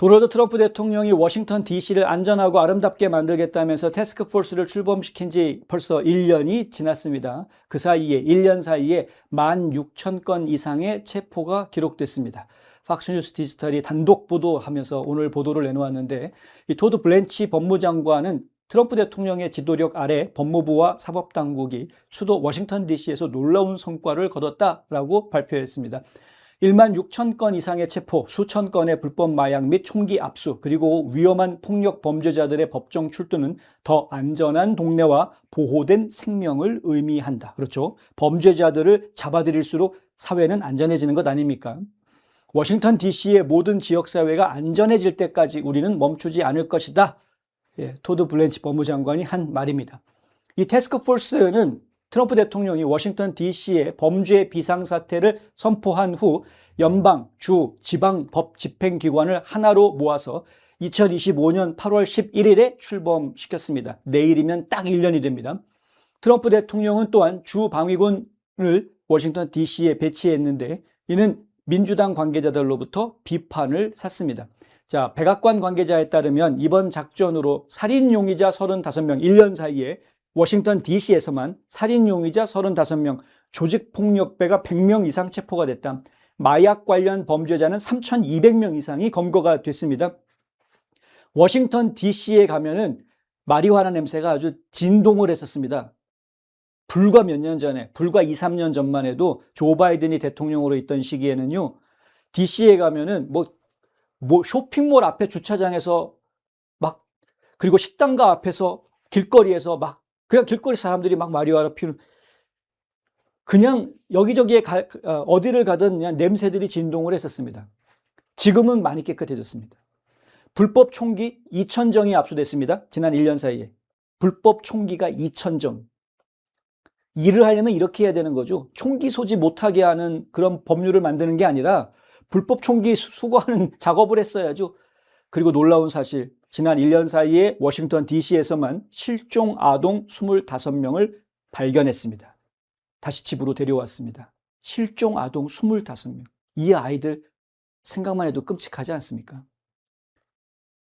도널드 트럼프 대통령이 워싱턴 DC를 안전하고 아름답게 만들겠다면서 태스크포스를 출범시킨 지 벌써 1년이 지났습니다. 그 사이에 1년 사이에 16,000건 이상의 체포가 기록됐습니다. 팍스뉴스 디지털이 단독 보도하면서 오늘 보도를 내놓았는데, 이 토드 블랜치 법무장관은 트럼프 대통령의 지도력 아래 법무부와 사법당국이 수도 워싱턴 DC에서 놀라운 성과를 거뒀다라고 발표했습니다. 16,000건 이상의 체포, 수천 건의 불법 마약 및 총기 압수, 그리고 위험한 폭력 범죄자들의 법정 출두는 더 안전한 동네와 보호된 생명을 의미한다. 그렇죠? 범죄자들을 잡아들일수록 사회는 안전해지는 것 아닙니까? 워싱턴 DC의 모든 지역사회가 안전해질 때까지 우리는 멈추지 않을 것이다. 토드 블랜치 법무장관이 한 말입니다. 이 태스크포스는 트럼프 대통령이 워싱턴 DC의 범죄 비상사태를 선포한 후 연방, 주, 지방 법 집행기관을 하나로 모아서 2025년 8월 11일에 출범시켰습니다. 내일이면 딱 1년이 됩니다. 트럼프 대통령은 또한 주 방위군을 워싱턴 DC에 배치했는데 이는 민주당 관계자들로부터 비판을 샀습니다. 자, 백악관 관계자에 따르면 이번 작전으로 살인 용의자 35명, 1년 사이에 워싱턴 DC에서만 살인 용의자 35명, 조직폭력배가 100명 이상 체포가 됐다. 마약 관련 범죄자는 3,200명 이상이 검거가 됐습니다. 워싱턴 DC에 가면은 마리화나 냄새가 아주 진동을 했었습니다. 불과 몇 년 전에, 불과 2, 3년 전만 해도 조 바이든이 대통령으로 있던 시기에는요, DC에 가면은 쇼핑몰 앞에 주차장에서 그리고 식당가 앞에서 길거리에서 그냥 길거리 사람들이 마리화나 피우는, 그냥 여기저기에 어디를 가든 그냥 냄새들이 진동을 했었습니다. 지금은 많이 깨끗해졌습니다. 불법 총기 2,000정이 압수됐습니다. 지난 1년 사이에. 불법 총기가 2,000정. 일을 하려면 이렇게 해야 되는 거죠. 총기 소지 못하게 하는 그런 법률을 만드는 게 아니라 불법 총기 수거하는 작업을 했어야죠. 그리고 놀라운 사실, 지난 1년 사이에 워싱턴 DC에서만 실종 아동 25명을 발견했습니다. 다시 집으로 데려왔습니다. 실종 아동 25명. 이 아이들 생각만 해도 끔찍하지 않습니까?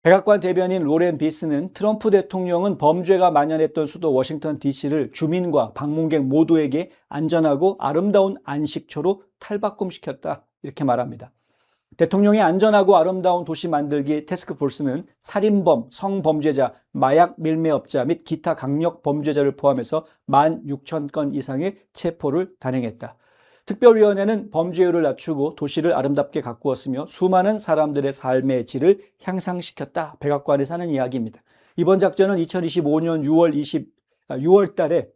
백악관 대변인 로렌 비스는 트럼프 대통령은 범죄가 만연했던 수도 워싱턴 DC를 주민과 방문객 모두에게 안전하고 아름다운 안식처로 탈바꿈시켰다. 이렇게 말합니다. 대통령의 안전하고 아름다운 도시 만들기 태스크포스는 살인범, 성범죄자, 마약 밀매업자 및 기타 강력 범죄자를 포함해서 16,000건 이상의 체포를 단행했다. 특별위원회는 범죄율을 낮추고 도시를 아름답게 가꾸었으며 수많은 사람들의 삶의 질을 향상시켰다. 백악관에서 하는 이야기입니다. 이번 작전은 2025년 6월 달에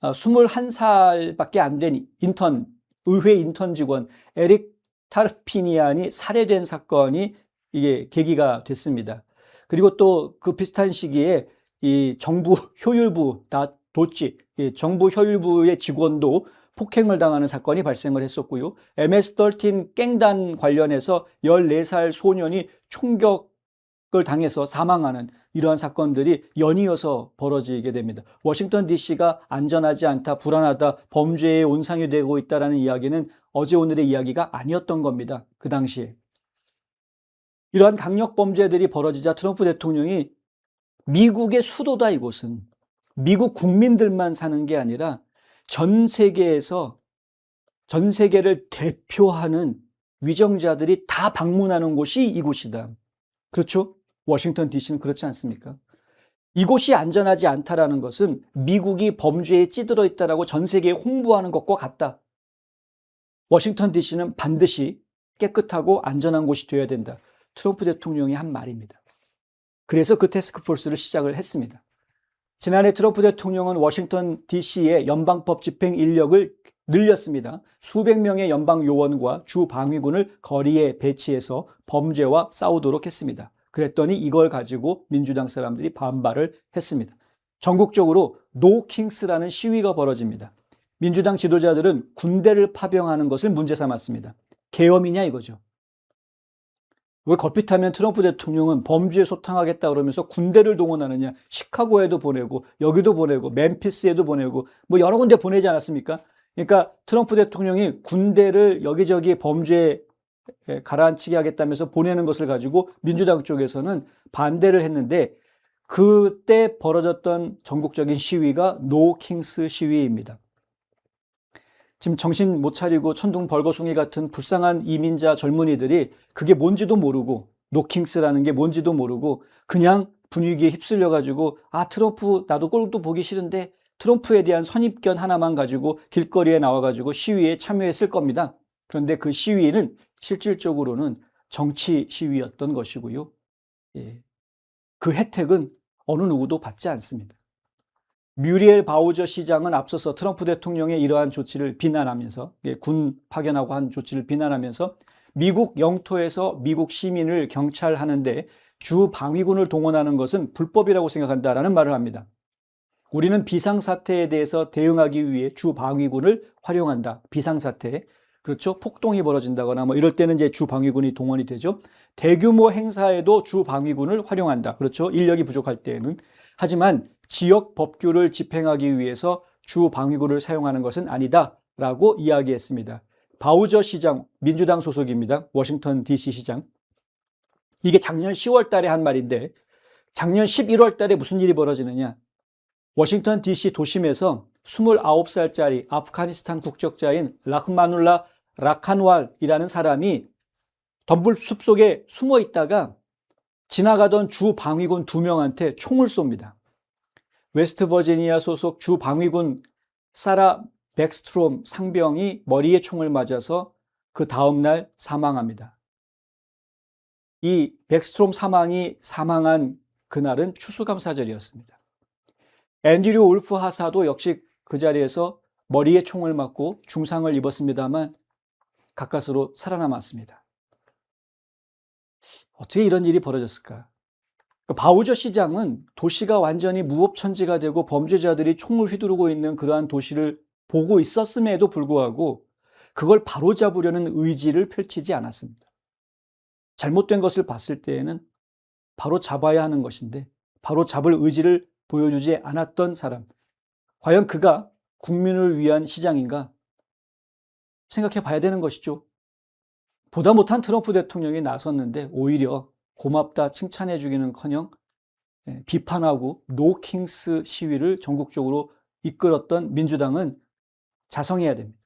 21살밖에 안 된 의회 인턴 직원 에릭 타르피니안이 살해된 사건이 이게 계기가 됐습니다. 그리고 또 그 비슷한 시기에 이 정부 효율부 정부 효율부의 직원도 폭행을 당하는 사건이 발생을 했었고요. MS-13 갱단 관련해서 14살 소년이 총격을 당해서 사망하는 이러한 사건들이 연이어서 벌어지게 됩니다. 워싱턴 DC가 안전하지 않다, 불안하다, 범죄의 온상이 되고 있다는 이야기는 어제 오늘의 이야기가 아니었던 겁니다. 그 당시에. 이러한 강력 범죄들이 벌어지자 트럼프 대통령이 미국의 수도다, 이곳은. 미국 국민들만 사는 게 아니라 전 세계를 대표하는 위정자들이 다 방문하는 곳이 이곳이다. 그렇죠? 워싱턴 DC는 그렇지 않습니까? 이곳이 안전하지 않다라는 것은 미국이 범죄에 찌들어 있다라고 전 세계에 홍보하는 것과 같다. 워싱턴 DC는 반드시 깨끗하고 안전한 곳이 되어야 된다. 트럼프 대통령이 한 말입니다. 그래서 그 태스크포스를 시작을 했습니다. 지난해 트럼프 대통령은 워싱턴 DC의 연방법 집행 인력을 늘렸습니다. 수백 명의 연방 요원과 주 방위군을 거리에 배치해서 범죄와 싸우도록 했습니다. 그랬더니 이걸 가지고 민주당 사람들이 반발을 했습니다. 전국적으로 노 킹스라는 시위가 벌어집니다. 민주당 지도자들은 군대를 파병하는 것을 문제 삼았습니다. 계엄이냐 이거죠. 왜 걸핏하면 트럼프 대통령은 범죄에 소탕하겠다 그러면서 군대를 동원하느냐. 시카고에도 보내고 여기도 보내고 멤피스에도 보내고 여러 군데 보내지 않았습니까? 그러니까 트럼프 대통령이 군대를 여기저기 범죄 가라앉히게 하겠다면서 보내는 것을 가지고 민주당 쪽에서는 반대를 했는데 그때 벌어졌던 전국적인 시위가 노 킹스 시위입니다. 지금 정신 못 차리고 천둥 벌거숭이 같은 불쌍한 이민자 젊은이들이 그게 뭔지도 모르고 노킹스라는 게 뭔지도 모르고 그냥 분위기에 휩쓸려 가지고 트럼프 나도 꼴도 보기 싫은데 트럼프에 대한 선입견 하나만 가지고 길거리에 나와 가지고 시위에 참여했을 겁니다. 그런데 그 시위는 실질적으로는 정치 시위였던 것이고요. 그 혜택은 어느 누구도 받지 않습니다. 뮤리엘 바우저 시장은 앞서서 트럼프 대통령의 이러한 조치를 비난하면서 군 파견하고 한 조치를 비난하면서 미국 영토에서 미국 시민을 경찰하는데 주 방위군을 동원하는 것은 불법이라고 생각한다라는 말을 합니다. 우리는 비상사태에 대해서 대응하기 위해 주 방위군을 활용한다. 비상사태. 그렇죠? 폭동이 벌어진다거나 이럴 때는 이제 주 방위군이 동원이 되죠. 대규모 행사에도 주 방위군을 활용한다. 그렇죠? 인력이 부족할 때에는. 하지만 지역 법규를 집행하기 위해서 주 방위군을 사용하는 것은 아니다라고 이야기했습니다. 바우저 시장, 민주당 소속입니다. 워싱턴 DC 시장. 이게 작년 10월 달에 한 말인데 작년 11월 달에 무슨 일이 벌어지느냐. 워싱턴 DC 도심에서 29살짜리 아프가니스탄 국적자인 라흐마눌라 라칸왈이라는 사람이 덤불 숲속에 숨어 있다가 지나가던 주 방위군 2명한테 총을 쏩니다. 웨스트버지니아 소속 주 방위군 사라 백스트롬 상병이 머리에 총을 맞아서 그 다음날 사망합니다. 이 백스트롬 사망이 사망한 그날은 추수감사절이었습니다. 앤드류 울프 하사도 역시 그 자리에서 머리에 총을 맞고 중상을 입었습니다만 가까스로 살아남았습니다. 어떻게 이런 일이 벌어졌을까? 바우저 시장은 도시가 완전히 무법천지가 되고 범죄자들이 총을 휘두르고 있는 그러한 도시를 보고 있었음에도 불구하고 그걸 바로잡으려는 의지를 펼치지 않았습니다. 잘못된 것을 봤을 때에는 바로 잡아야 하는 것인데 바로 잡을 의지를 보여주지 않았던 사람. 과연 그가 국민을 위한 시장인가? 생각해 봐야 되는 것이죠. 보다 못한 트럼프 대통령이 나섰는데 오히려 고맙다 칭찬해 주기는커녕 비판하고 노킹스 시위를 전국적으로 이끌었던 민주당은 자성해야 됩니다.